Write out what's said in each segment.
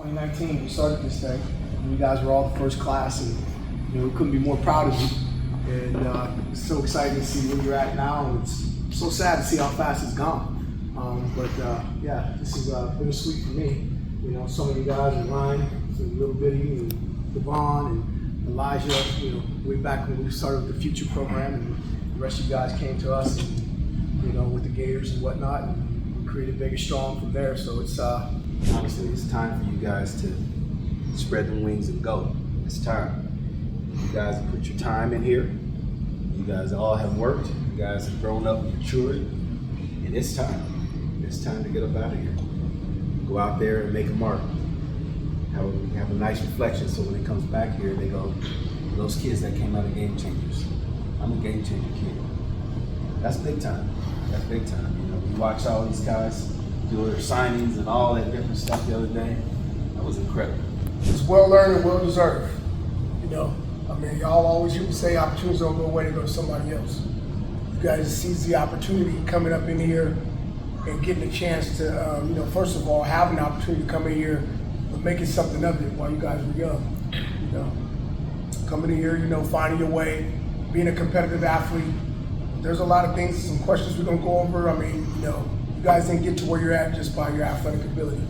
2019, we started this thing. You guys were all the first class, and we couldn't be more proud of you. And it's so exciting to see where you're at now, and it's so sad to see how fast it's gone. Yeah, this is bittersweet for me. Some of you guys are Ryan, Little Bitty, and Devon, and Elijah. Way back when we started with the Future program, and the rest of you guys came to us, and with the Gators and whatnot, and we created Big and Strong from there. So it's honestly, it's time for you guys to spread them wings and go. It's time. You guys have put your time in here. You guys all have worked. You guys have grown up and matured. And it's time. It's time to get up out of here. Go out there and make a mark. Have a nice reflection so when it comes back here, they go, those kids that came out of Game Changers. I'm a Game Changer kid. That's big time. That's big time. We watch all these guys do their signings and all that different stuff the other day. That was incredible. It's well earned and well deserved. Y'all always hear me say opportunities don't go away, they go to somebody else. You guys seize the opportunity coming up in here and getting a chance to, first of all, have an opportunity to come in here and making something of it while you guys were young. Coming in here, finding your way, being a competitive athlete. There's a lot of things, some questions we're gonna go over. You guys didn't get to where you're at just by your athletic ability.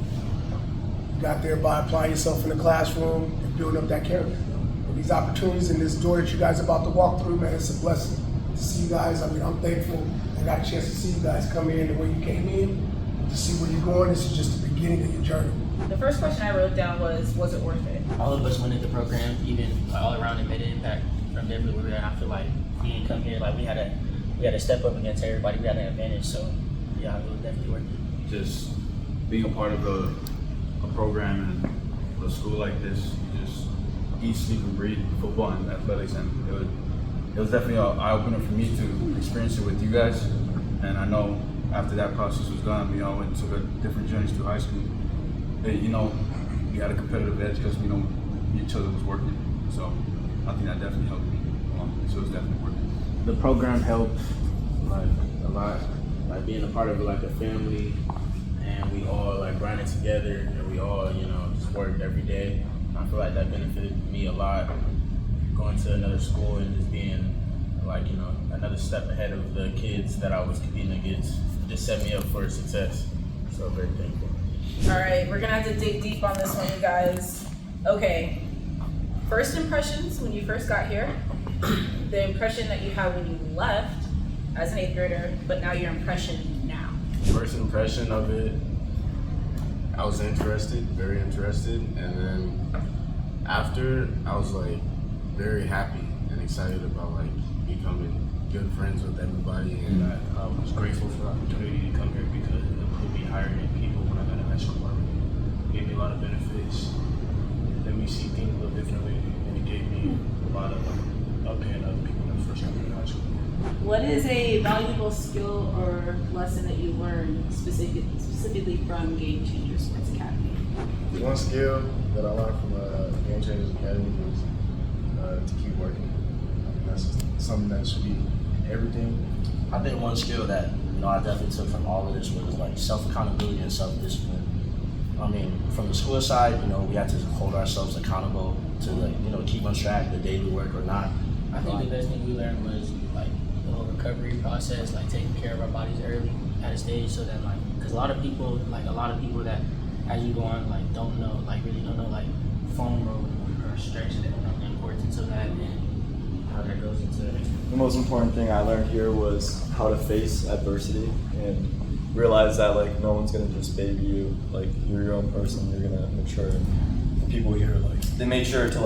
You got there by applying yourself in the classroom and building up that character. And these opportunities and this door that you guys are about to walk through, man, it's a blessing to see you guys. I'm thankful I got a chance to see you guys come in the way you came in, to see where you're going. This is just the beginning of your journey. The first question I wrote down was it worth it? All of us went into the program, even all around and made an impact from definitely where we were at. I feel like we didn't come here, like we had to step up against everybody. We had an advantage, so yeah, it was definitely worth it. Just being a part of a program and a school like this, just eat, sleep, and breathe football and athletics, and it was definitely an eye-opener for me to experience it with you guys. And I know after that process was done, we all went to different journeys through high school. We had a competitive edge because we know each other was working. So I think that definitely helped me. So it was definitely worth it. The program helped a lot, being a part of a family, and we all grinded together, and we all just worked every day. I feel like that benefited me a lot, going to another school and just being another step ahead of the kids that I was competing against. Just set me up for success. So very thankful. All right, we're gonna have to dig deep on this one, you guys. Okay, first impressions when you first got here, the impression that you had when you left as an 8th grader, but now your impression now. First impression of it, I was interested, very interested, and then after, I was very happy and excited about becoming good friends with everybody, and I was grateful for the opportunity to come here because it put me higher than people when I got in high school. It gave me a lot of benefits. It let me see things a little differently, and it gave me a lot of uphill other people when I first got into high school. What is a valuable skill or lesson that you learned specifically from Game Changer Sports Academy? One skill that I learned from Game Changers Academy was to keep working. That's something that should be everything. I think one skill that I definitely took from all of this was self-accountability and self-discipline. From the school side, we had to hold ourselves accountable to keep on track the daily work or not. I think the best thing we learned was the whole recovery process, taking care of our bodies early at a stage, so that because a lot of people that as you go on don't know really don't know foam roll or stretch, they don't know the importance of that and how that goes into it. The most important thing I learned here was how to face adversity and realize that no one's gonna just baby you. You're your own person. You're gonna mature. The people here they made sure to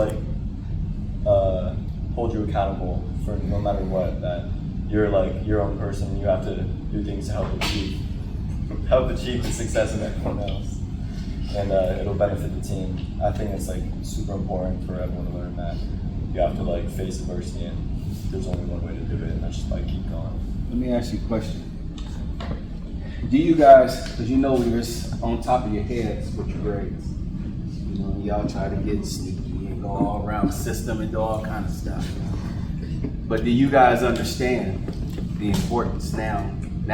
hold you accountable for no matter what. That you're your own person. You have to do things to help achieve the success of everyone else, and it'll benefit the team. I think it's super important for everyone to learn that you have to face adversity, and there's only one way to do it, and that's just keep going. Let me ask you a question. Do you guys, because we was on top of your heads with your grades, y'all try to get sneaky and go all around the system and do all kind of stuff. But do you guys understand the importance now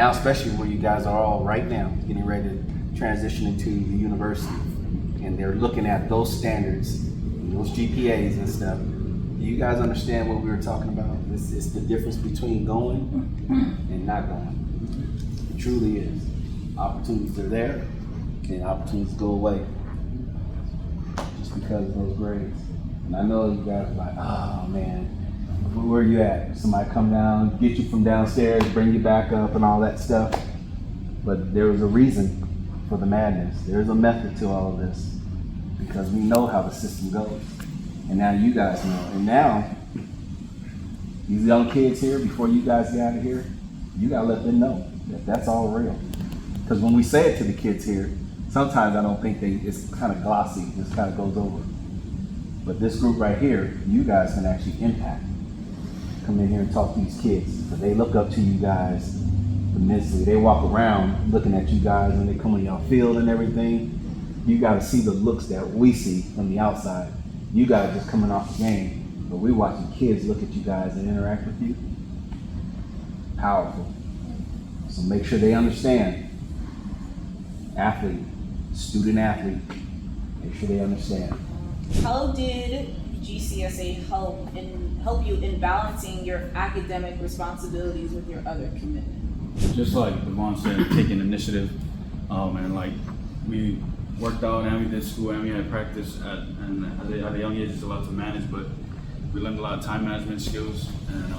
especially where you guys are all right now getting ready to transition into the university? and they're looking at those standards, and those GPAs and stuff. Do you guys understand what we were talking about? It's the difference between going and not going. It truly is. Opportunities are there, and opportunities go away just because of those grades. And I know you guys are like, oh man, where are you at? Somebody come down, get you from downstairs, bring you back up and all that stuff. But there was a reason for the madness. There's a method to all of this because we know how the system goes. And now you guys know. And now, these young kids here, before you guys get out of here, you gotta let them know that that's all real. Because when we say it to the kids here, sometimes I don't think it's kind of glossy, just kind of goes over. But this group right here, you guys can actually impact. Come in here and talk to these kids, because they look up to you guys immensely. They walk around looking at you guys when they come on y'all field and everything. You gotta see the looks that we see from the outside. You guys just coming off the game, but we watching kids look at you guys and interact with you. Powerful. So make sure they understand. Athlete, student athlete, make sure they understand. How did GCSA help you in balancing your academic responsibilities with your other commitments? Just like Devon said, taking initiative, and like we worked out and we did school and we had practice and at a young age it's a lot to manage, but we learned a lot of time management skills, and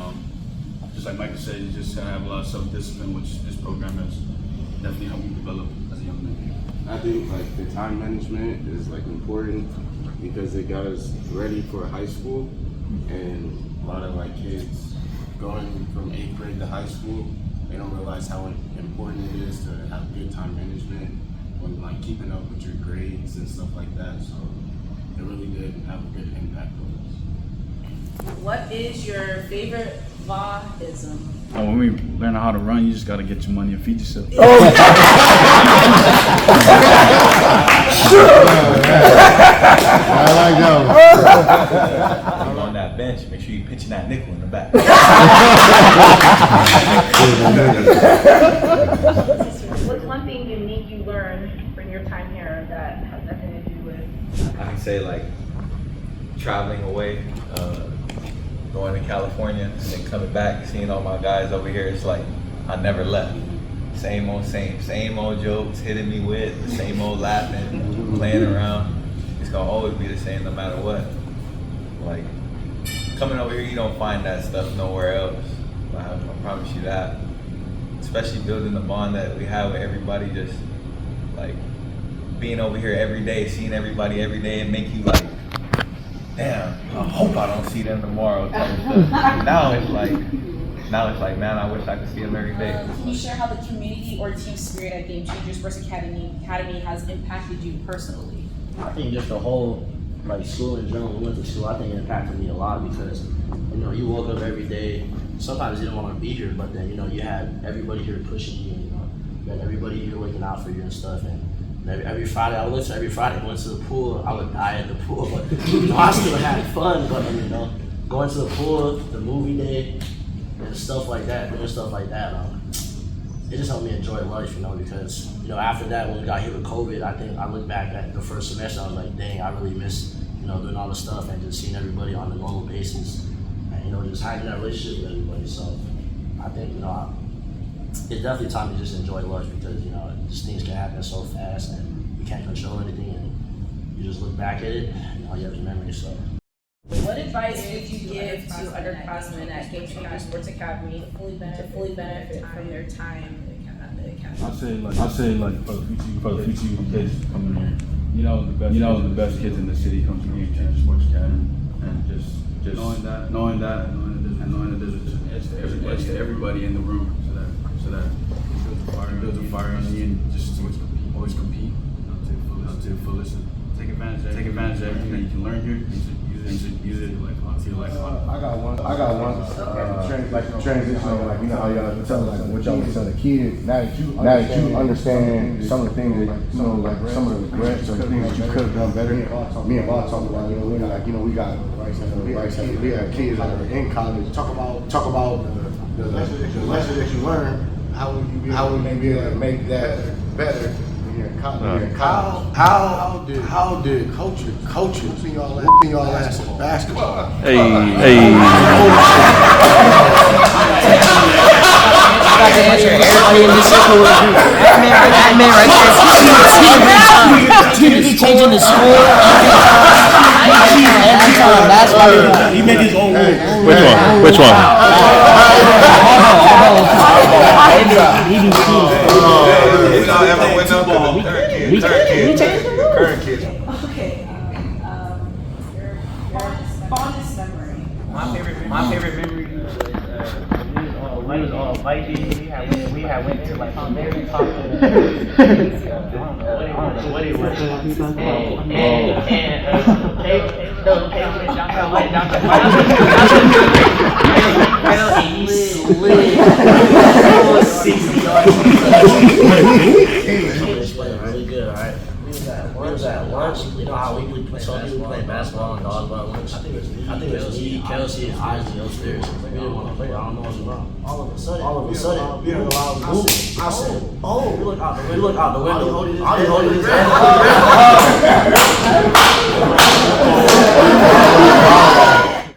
just like Michael said, you just gotta have a lot of self-discipline, which this program has definitely helped me develop as a young man. I think like the time management is like important because it got us ready for high school, and a lot of like kids going from 8th grade to high school, they don't realize how important it is to have good time management when like keeping up with your grades and stuff like that. So it really did have a good impact on us. What is your favorite Vahism? When we learn how to run, you just gotta get your money and feed yourself. I like that. On that bench, make sure you pitching that nickel in the back. What's one thing unique you learned from your time here that has nothing to do with? I can say like traveling away, going to California, and then coming back, seeing all my guys over here. It's like I never left. Same old jokes, hitting me with the same old laughing, playing around. It's gonna always be the same no matter what. Like coming over here, you don't find that stuff nowhere else. I promise you that. Especially building the bond that we have with everybody, just like being over here every day, seeing everybody every day, and make you like, damn, I hope I don't see them tomorrow type of stuff. Now it's like, man, I wish I could see them every day. Can you share how the community or team spirit at Game Changers Sports Academy has impacted you personally? I think just the whole like school in general. We went to school. I think it impacted me a lot because you woke up every day. Sometimes you didn't want to be here, but then you had everybody here pushing you. You had everybody here looking out for you and stuff. And every Friday, I would listen. Every Friday, went to the pool. I would die at the pool, but I still had fun. But going to the pool, the movie day, and stuff like that, doing stuff like that. It just helped me enjoy life, because after that, when we got hit with COVID, I think I look back at the first semester, I was like, dang, I really miss doing all the stuff and just seeing everybody on a normal basis, and just having that relationship with everybody. So I think it's definitely time to just enjoy life because just things can happen so fast and you can't control anything, and you just look back at it, you have the memories. So. What advice would you give to underclassmen at Game Changers Sports Academy to fully benefit from their time at the academy? I say like for the future kids coming here, the best kids in the city come to Game Changers Sports Academy, and just knowing that there's everybody in the room, so that it builds a fire in you, and just always compete to the fullest. Take advantage of everything that you can learn here. Use it I got one transition, how y'all tell what y'all would tell the kids. Now that you understand some of the things that some of the regrets or the things that you could have done better. Me and Bob talked about we got kids that are in college. Talk about the lessons that you learned. How would you be able to make that better when you're in college? How did coaches whooping y'all ass in basketball? That man right there. He changing the score every time. Basketball. He made his own rules. Which one? Current kids. Okay. Your fondest memory. My favorite memory we was all biking. We had went to like the very top of the I don't know what it was. And Really good, alright. We was at lunch. You know how we play basketball and dodgeball lunch. I think it was me, Kelsey, and Isaac upstairs. We didn't want to play. I don't know what's wrong. All of a sudden, we heard a loud boom. I said, "Oh!" We look out the window. I'll be holding his hand.